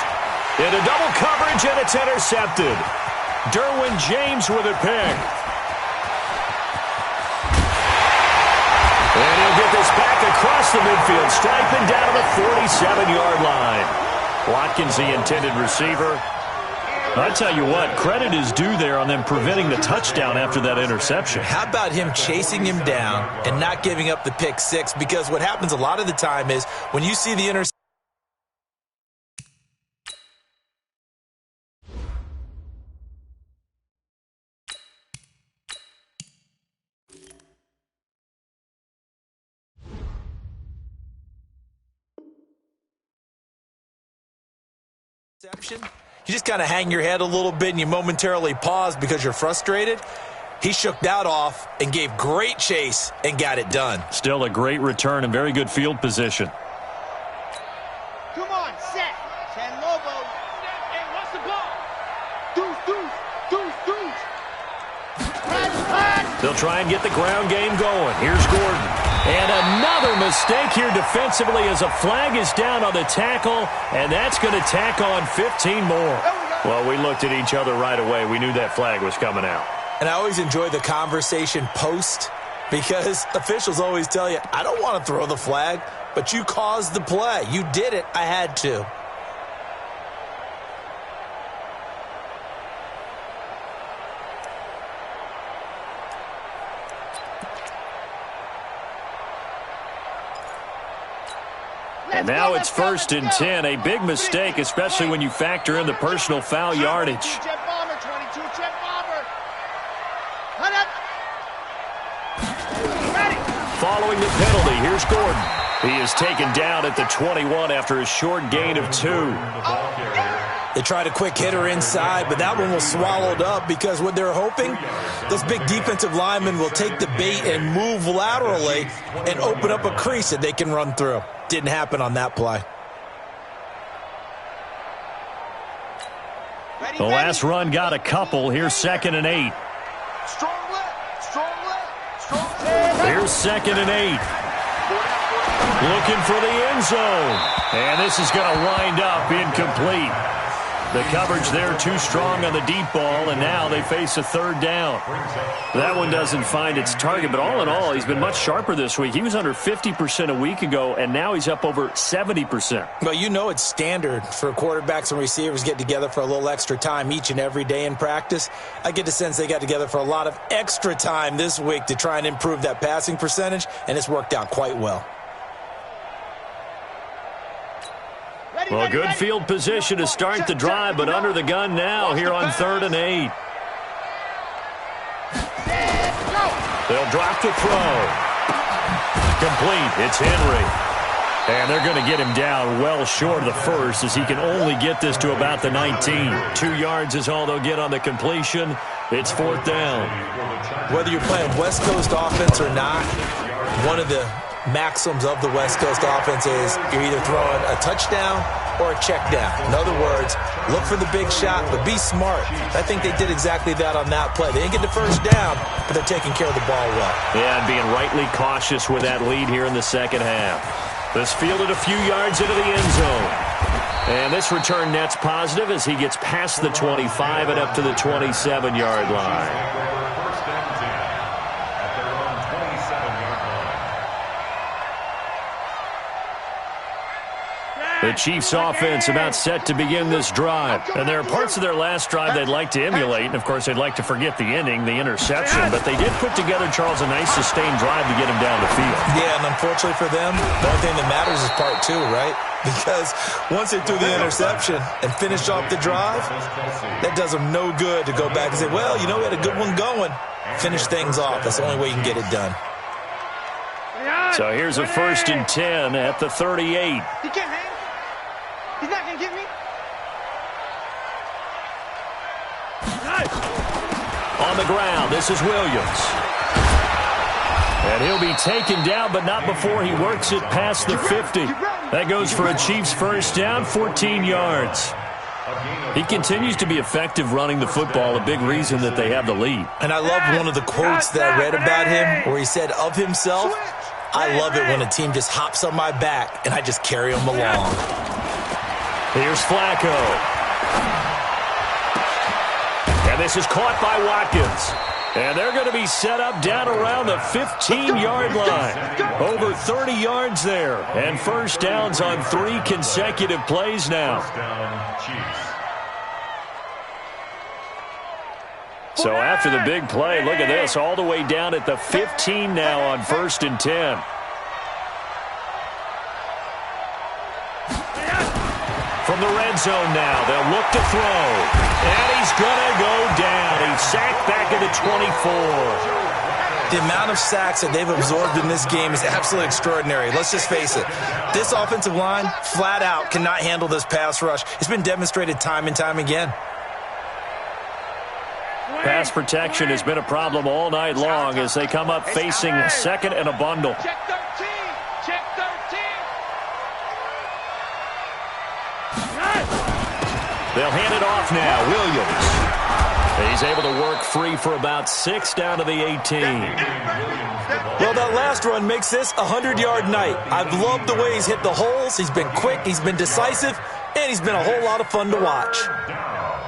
S1: Into double coverage, and it's intercepted. Derwin James with a pick. And he'll get this back across the midfield, striping down to the 47-yard line. Watkins, the intended receiver. I tell you what, credit is due there on them preventing the touchdown after that interception.
S2: How about him chasing him down and not giving up the pick six? Because what happens a lot of the time is when you see the interception, you just kind of hang your head a little bit and you momentarily pause because you're frustrated. He shook that off and gave great chase and got it done.
S1: Still a great return and very good field position.
S3: Come on, set. Ten Lobo. Hey, what's the ball? Deuce.
S1: They'll try and get the ground game going. Here's Gordon. And another mistake here defensively as a flag is down on the tackle, and that's going to tack on 15 more. Well, we looked at each other right away. We knew that flag was coming out.
S2: And I always enjoy the conversation post because officials always tell you, I don't want to throw the flag, but you caused the play. You did it. I had to.
S1: And now it's 1st and 10. A big mistake, especially when you factor in the personal foul yardage.
S3: Jet bomber, 22, jet bomber. Ready.
S1: Following the penalty, here's Gordon. He is taken down at the 21 after a short gain of 2.
S2: They tried a quick hitter inside, but that one was swallowed up because what they're hoping, those big defensive linemen will take the bait and move laterally and open up a crease that they can run through. Didn't happen on that play.
S1: The last run got a couple. Here's 2nd and 8.
S3: Strong left.
S1: Here's 2nd and 8. Looking for the end zone. And this is going to wind up incomplete. The coverage there too strong on the deep ball, and now they face a 3rd down. That one doesn't find its target, but all in all, he's been much sharper this week. He was under 50% a week ago, and now he's up over 70%.
S2: Well, you know it's standard for quarterbacks and receivers get together for a little extra time each and every day in practice. I get the sense they got together for a lot of extra time this week to try and improve that passing percentage, and it's worked out quite well.
S1: Well, good field position to start the drive, but under the gun now here on 3rd and 8. They'll drop to throw. Complete. It's Henry. And they're going to get him down well short of the first as he can only get this to about the 19. 2 yards is all they'll get on the completion. It's 4th down.
S2: Whether you're playing West Coast offense or not, one of the maxims of the West Coast offense is you're either throwing a touchdown or a check down. In other words, look for the big shot, but be smart. I think they did exactly that on that play. They didn't get the first down, but they're taking care of the ball well.
S1: Yeah, and being rightly cautious with that lead here in the second half. This fielded a few yards into the end zone. And this return net's positive as he gets past the 25 and up to the 27-yard line. The Chiefs offense about set to begin this drive. And there are parts of their last drive they'd like to emulate. And, of course, they'd like to forget the ending, the interception. But they did put together, Charles, a nice sustained drive to get him down the field.
S2: Yeah, and unfortunately for them, the only thing that matters is part 2, right? Because once they threw the interception and finished off the drive, that does them no good to go back and say, well, you know, we had a good one going. Finish things off. That's the only way you can get it done.
S1: So here's a 1st and 10 at the 38.
S3: He can't hang. He's not going to get me.
S1: On the ground, this is Williams. And he'll be taken down, but not before he works it past the 50. That goes for a Chiefs 1st down, 14 yards. He continues to be effective running the football, a big reason that they have the lead.
S2: And I love one of the quotes that I read about him where he said of himself, I love it when a team just hops on my back and I just carry them along.
S1: Here's Flacco. And this is caught by Watkins. And they're going to be set up down around the 15-yard line. Over 30 yards there. And first downs on 3 consecutive plays now. So after the big play, look at this, all the way down at the 15 now on 1st and 10. From the red zone now, they'll look to throw. And he's going to go down. He's sacked back at the 24.
S2: The amount of sacks that they've absorbed in this game is absolutely extraordinary. Let's just face it. This offensive line, flat out, cannot handle this pass rush. It's been demonstrated time and time again.
S1: Pass protection has been a problem all night long as they come up facing second and a bundle.
S3: Check 13. Check 13.
S1: They'll hand it off now. Williams. He's able to work free for about 6 down to the 18.
S2: Well, that last run makes this a 100-yard night. I've loved the way he's hit the holes. He's been quick. He's been decisive. And he's been a whole lot of fun to watch.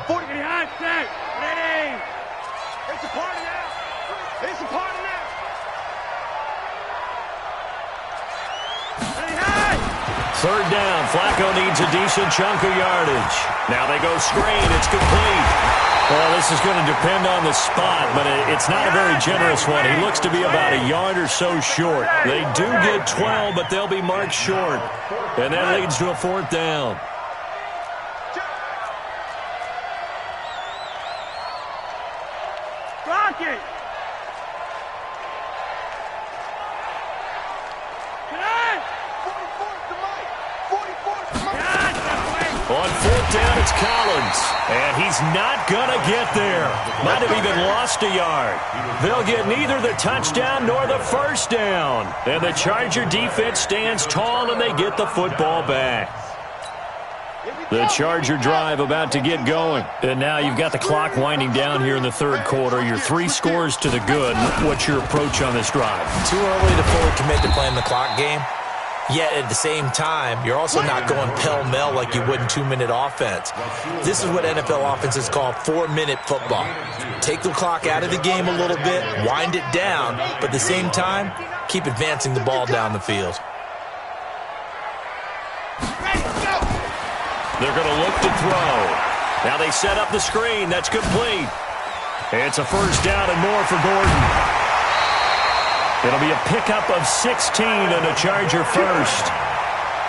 S3: 40 behind set. Ready. It's a party now. It's a party now. Ready, high.
S1: 3rd down. Flacco needs a decent chunk of yardage. Now they go screen. It's complete. Well, this is going to depend on the spot, but it's not a very generous one. He looks to be about a yard or so short. They do get 12, but they'll be marked short. And that leads to a 4th down.
S3: Rock it.
S1: On 4th down, it's Collins. And he's not going to get there. Might have even lost a yard. They'll get neither the touchdown nor the 1st down. And the Charger defense stands tall, and they get the football back. The Charger drive about to get going. And now you've got the clock winding down here in the 3rd quarter. You're 3 scores to the good. What's your approach on this drive?
S2: Too early to fully commit to playing the clock game. Yet at the same time, you're also not going pell-mell like you would in 2-minute offense. This is what NFL offenses call 4-minute football. Take the clock out of the game a little bit, wind it down, but at the same time, keep advancing the ball down the field.
S1: They're going to look to throw. Now they set up the screen. That's complete. It's a 1st down and more for Gordon. It'll be a pickup of 16 and a Charger 1st.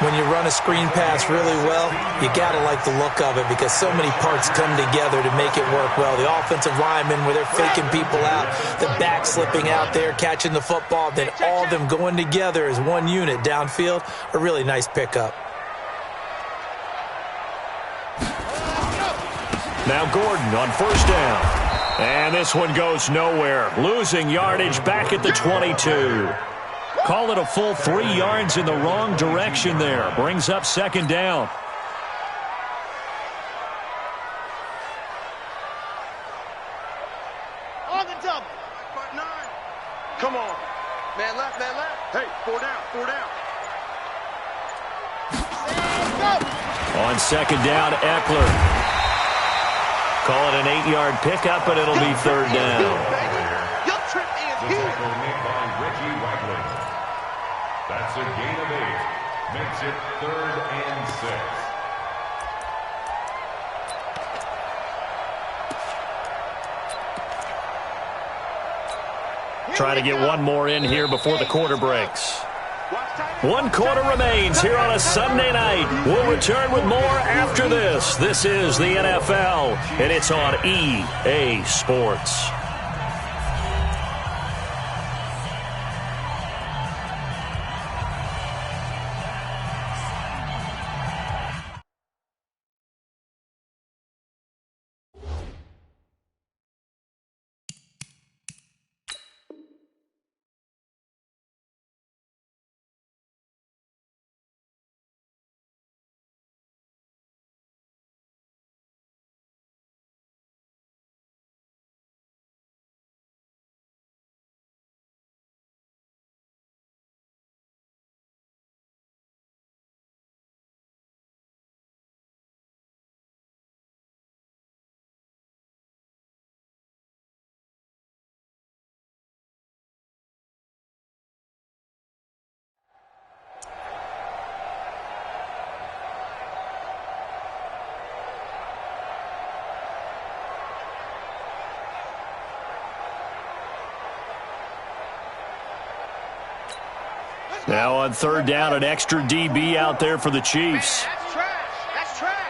S2: When you run a screen pass really well, you got to like the look of it because so many parts come together to make it work well. The offensive linemen, where they're faking people out, the back slipping out there, catching the football, then all of them going together as one unit downfield, a really nice pickup.
S1: Now Gordon on 1st down. And this one goes nowhere. Losing yardage back at the 22. Call it a full 3 yards in the wrong direction there. Brings up 2nd down.
S3: On the double. Come on. Man left, man left. Hey, 4 down, 4 down.
S1: On 2nd down, Eckler. Call it an 8-yard pickup, but it'll be 3rd down.
S3: Your trip is here.
S4: Made by Reggie Wrigley. That's a gain of 8. Makes it 3rd and 6.
S1: Try to get one more in here before the quarter breaks. 1 quarter remains here on a Sunday night. We'll return with more after this. This is the NFL, and it's on EA Sports. Now on third down, an extra DB out there for the Chiefs.
S3: That's trash. That's trash.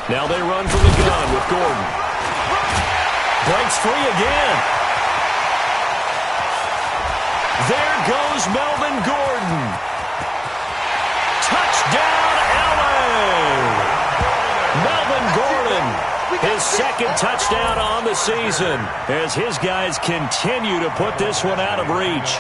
S1: Now they run from the gun with Gordon. Breaks free again. There goes Melvin Gordon. Touchdown, LA! Melvin Gordon, his second touchdown on the season as his guys continue to put this one out of reach.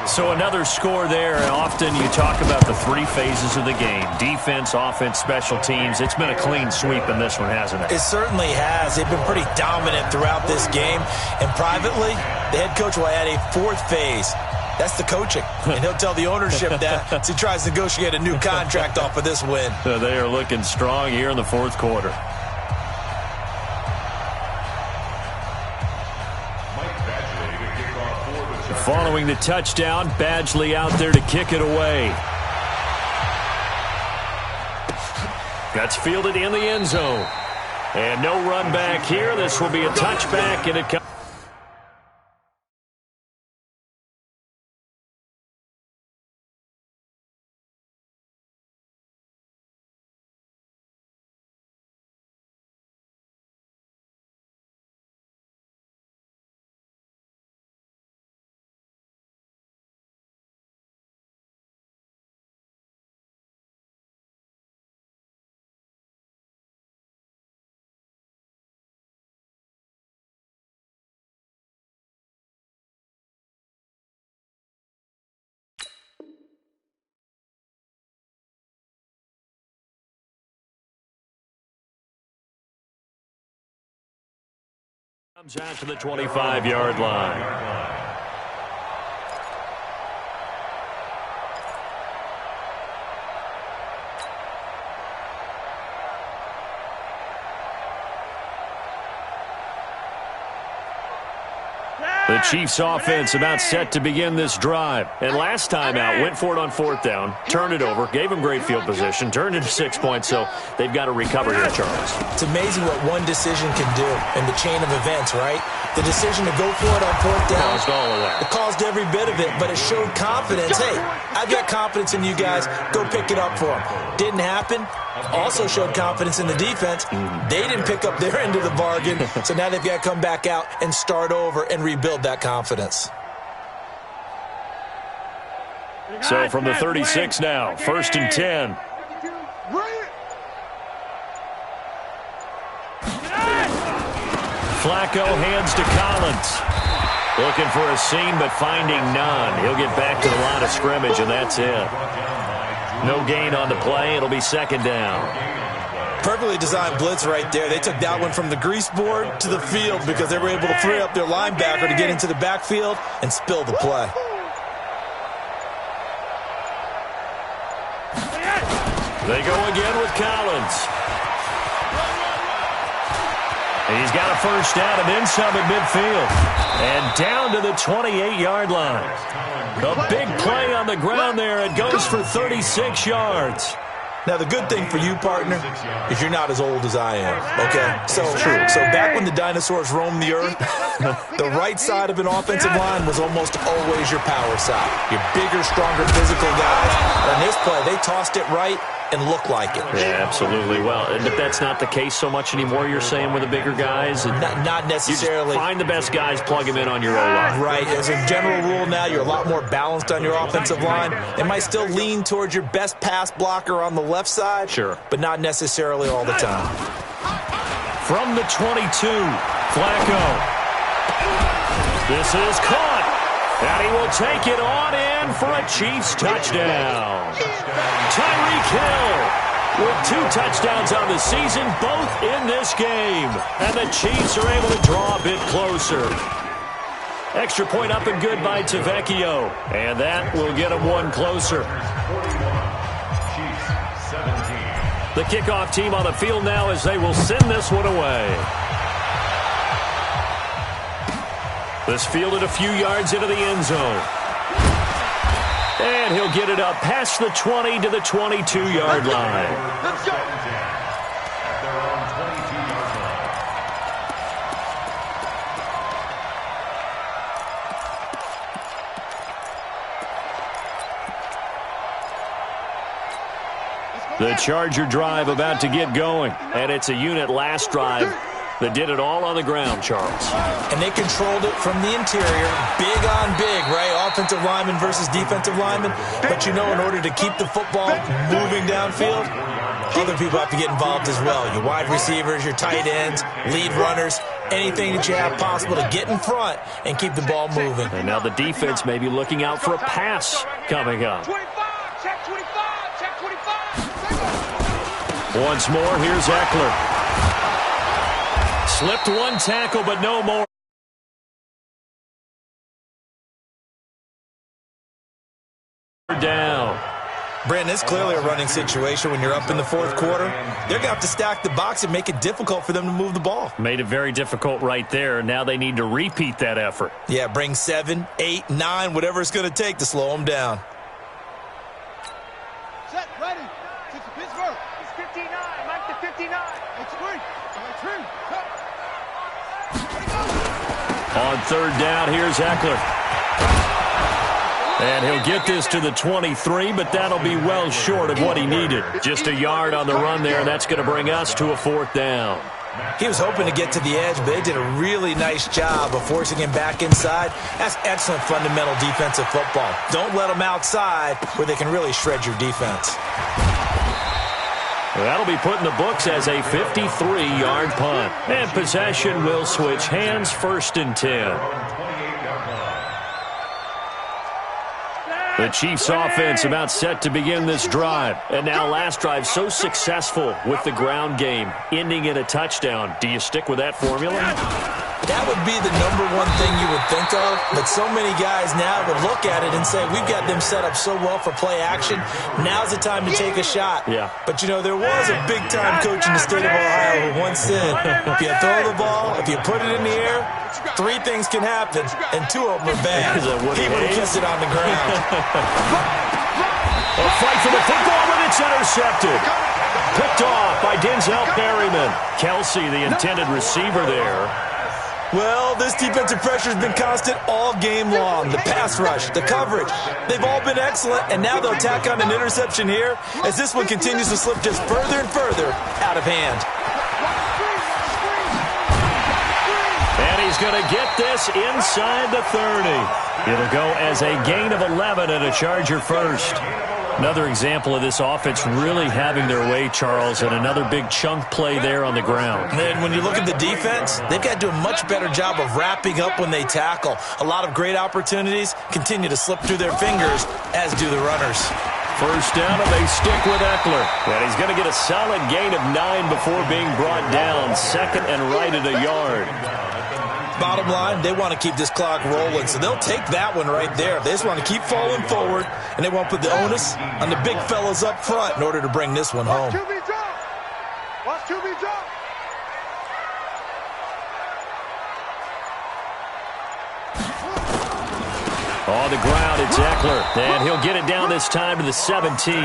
S1: So another score there. Often you talk about the three phases of the game: defense, offense, special teams. It's been a clean sweep in this one, hasn't it?
S2: It certainly has. They've been pretty dominant throughout this game. And privately, the head coach will add a fourth phase. That's the coaching. And he'll tell the ownership that as he tries to negotiate a new contract off of this win.
S1: They are looking strong here in the fourth quarter. Following the touchdown, Badgley out there to kick it away. That's fielded in the end zone. And no run back here. This will be a touchback, and it comes. Comes out to the 25-yard line. The Chiefs offense about set to begin this drive. And last time out, went for it on fourth down, turned it over, gave them great field position, turned it to 6 points, so they've got to recover here, Charles.
S2: It's amazing what one decision can do in the chain of events, right? The decision to go for it on fourth down.
S1: Caused all of that.
S2: It caused every bit of it, but it showed confidence. Hey, I've got confidence in you guys. Go pick it up for them. Didn't happen. Also showed confidence in the defense. They didn't pick up their end of the bargain, so now they've got to come back out and start over and rebuild that confidence.
S1: So from the 36 now, 1st and 10. Flacco hands to Collins. Looking for a seam, but finding none. He'll get back to the line of scrimmage, and that's it. No gain on the play. It'll be second down.
S2: Perfectly designed blitz right there. They took that one from the grease board to the field because they were able to free up their linebacker to get into the backfield and spill the play.
S1: They go again with Collins. He's got a first down and then some at midfield. And down to the 28-yard line. A big play on the ground there. It goes for 36 yards.
S2: Now, the good thing for you, partner, is you're not as old as I am, okay? So back when the dinosaurs roamed the earth, the right side of an offensive line was almost always your power side. Your bigger, stronger, physical guys. On this play, they tossed it right and looked like it.
S1: Yeah, absolutely. Well, but that's not the case so much anymore, you're saying, with the bigger guys?
S2: Not necessarily.
S1: You just find the best guys, plug them in on your O-line.
S2: Right. As a general rule now, you're a lot more balanced on your offensive line. They might still lean towards your best pass blocker on the left side.
S1: Sure.
S2: But not necessarily all the time.
S1: From the 22, Flacco. This is caught. And he will take it on in for a Chiefs touchdown. Tyreek Hill with 2 touchdowns on the season, both in this game. And the Chiefs are able to draw a bit closer. Extra point up and good by Tavecchio. And that will get them one closer. The kickoff team on the field now as they will send this one away. This fielded a few yards into the end zone. And he'll get it up past the 20 to the 22-yard line.
S3: Let's go.
S1: The Charger drive about to get going, and it's a unit last drive that did it all on the ground, Charles.
S2: And they controlled it from the interior, big on big, right? Offensive lineman versus defensive lineman. But, in order to keep the football moving downfield, other people have to get involved as well. Your wide receivers, your tight ends, lead runners, anything that you have possible to get in front and keep the ball moving.
S1: And now the defense may be looking out for a pass coming up. Once more, here's Eckler. Slipped one tackle, but no more. Down.
S2: Brandon, it's clearly a running situation when you're up in the fourth quarter. They're going to have to stack the box and make it difficult for them to move the ball.
S1: Made it very difficult right there. Now they need to repeat that effort.
S2: Yeah, bring 7, 8, 9, whatever it's going to take to slow them down.
S3: Set, ready. It's Pittsburgh. It's 59. Mike the 59. It's free.
S1: On third down, here's Eckler. And he'll get this to the 23, but that'll be well short of what he needed. Just a yard on the run there, and that's going to bring us to a fourth down.
S2: He was hoping to get to the edge, but they did a really nice job of forcing him back inside. That's excellent fundamental defensive football. Don't let them outside where they can really shred your defense.
S1: That'll be put in the books as a 53-yard punt. And possession will switch hands, 1st and 10. The Chiefs' offense about set to begin this drive. And now last drive so successful with the ground game, ending in a touchdown. Do you stick with that formula?
S2: That would be the #1 thing you would think of, but so many guys now would look at it and say, we've got them set up so well for play action. Now's the time to take a shot.
S1: Yeah.
S2: But, there was a big-time coach in the state of Ohio who once said, if you throw the ball, if you put it in the air, 3 things can happen, and 2 of them are bad. He would have kissed it on the ground.
S1: A fight for the football, and it's intercepted. Picked off by Denzel Perryman. Kelsey, the intended receiver there.
S2: Well, this defensive pressure has been constant all game long. The pass rush, the coverage, they've all been excellent, and now they'll tack on an interception here as this one continues to slip just further and further out of hand.
S1: And he's going to get this inside the 30. It'll go as a gain of 11 and a Charger first. Another example of this offense really having their way, Charles, and another big chunk play there on the ground.
S2: And then when you look at the defense, they've got to do a much better job of wrapping up when they tackle. A lot of great opportunities continue to slip through their fingers, as do the runners.
S1: First down, and they stick with Eckler. And he's going to get a solid gain of 9 before being brought down. 2nd and right at a yard.
S2: Bottom line, they want to keep this clock rolling, so they'll take that one right there. They just want to keep falling forward, and they want to put the onus on the big fellas up front in order to bring this one home.
S3: Watch QB drop.
S1: On the ground, it's Eckler, and he'll get it down this time to the 17.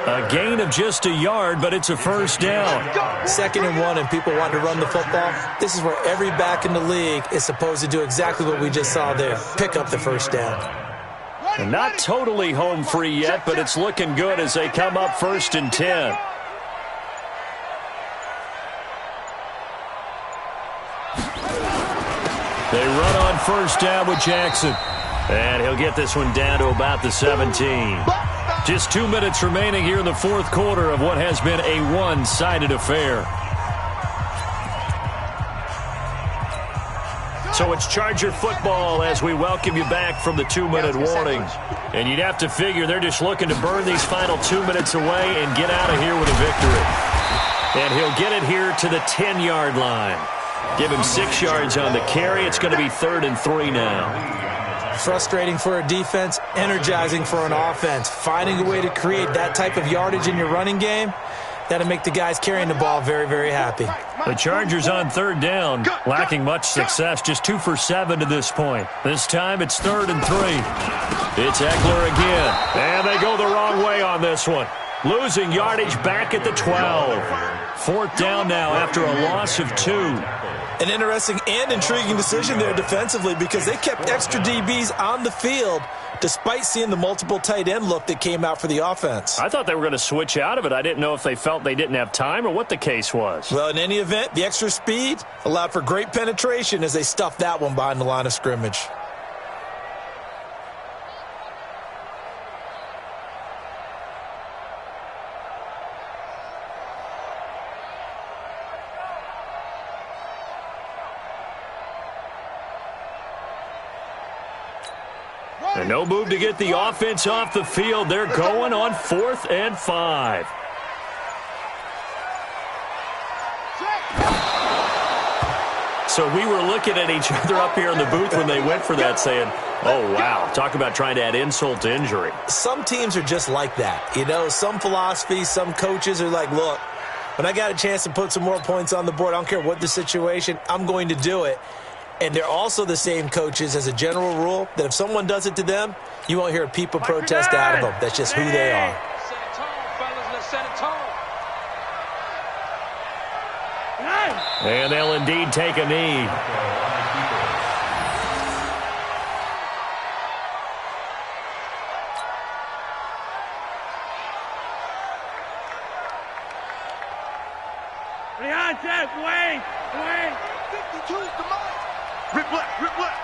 S1: A gain of just a yard, but it's a first down.
S2: 2nd and 1, and people want to run the football. This is where every back in the league is supposed to do exactly what we just saw there. Pick up the first down.
S1: And not totally home free yet, but it's looking good as they come up 1st and 10. They run on first down with Jackson. And he'll get this one down to about the 17. Just 2 minutes remaining here in the fourth quarter of what has been a one-sided affair. So it's Charger football as we welcome you back from the 2-minute warning. And you'd have to figure they're just looking to burn these final 2 minutes away and get out of here with a victory. And he'll get it here to the 10-yard line. Give him 6 yards on the carry. It's going to be 3rd and 3 now.
S2: Frustrating for a defense, energizing for an offense. Finding a way to create that type of yardage in your running game, that'll make the guys carrying the ball very, very happy.
S1: The Chargers on 3rd down, lacking much success, just 2 for 7 to this point. This time it's 3rd and 3. It's Eckler again, and they go the wrong way on this one. Losing yardage back at the 12. 4th down now after a loss of 2.
S2: An interesting and intriguing decision there defensively because they kept extra DBs on the field despite seeing the multiple tight end look that came out for the offense.
S1: I thought they were going to switch out of it. I didn't know if they felt they didn't have time or what the case was.
S2: Well, in any event, the extra speed allowed for great penetration as they stuffed that one behind the line of scrimmage.
S1: And no move to get the offense off the field. They're going on 4th and 5. So we were looking at each other up here in the booth when they went for that saying, oh, wow, talk about trying to add insult to injury.
S2: Some teams are just like that. You know, some philosophies, some coaches are like, look, when I got a chance to put some more points on the board, I don't care what the situation, I'm going to do it. And they're also the same coaches as a general rule that if someone does it to them, you won't hear a peep of protest out of them. That's just who they are.
S3: Set it tall, fellas. Let's set it tall.
S1: And they'll indeed take a knee.
S3: Wait. 52 is the mark. Rip left, rip left.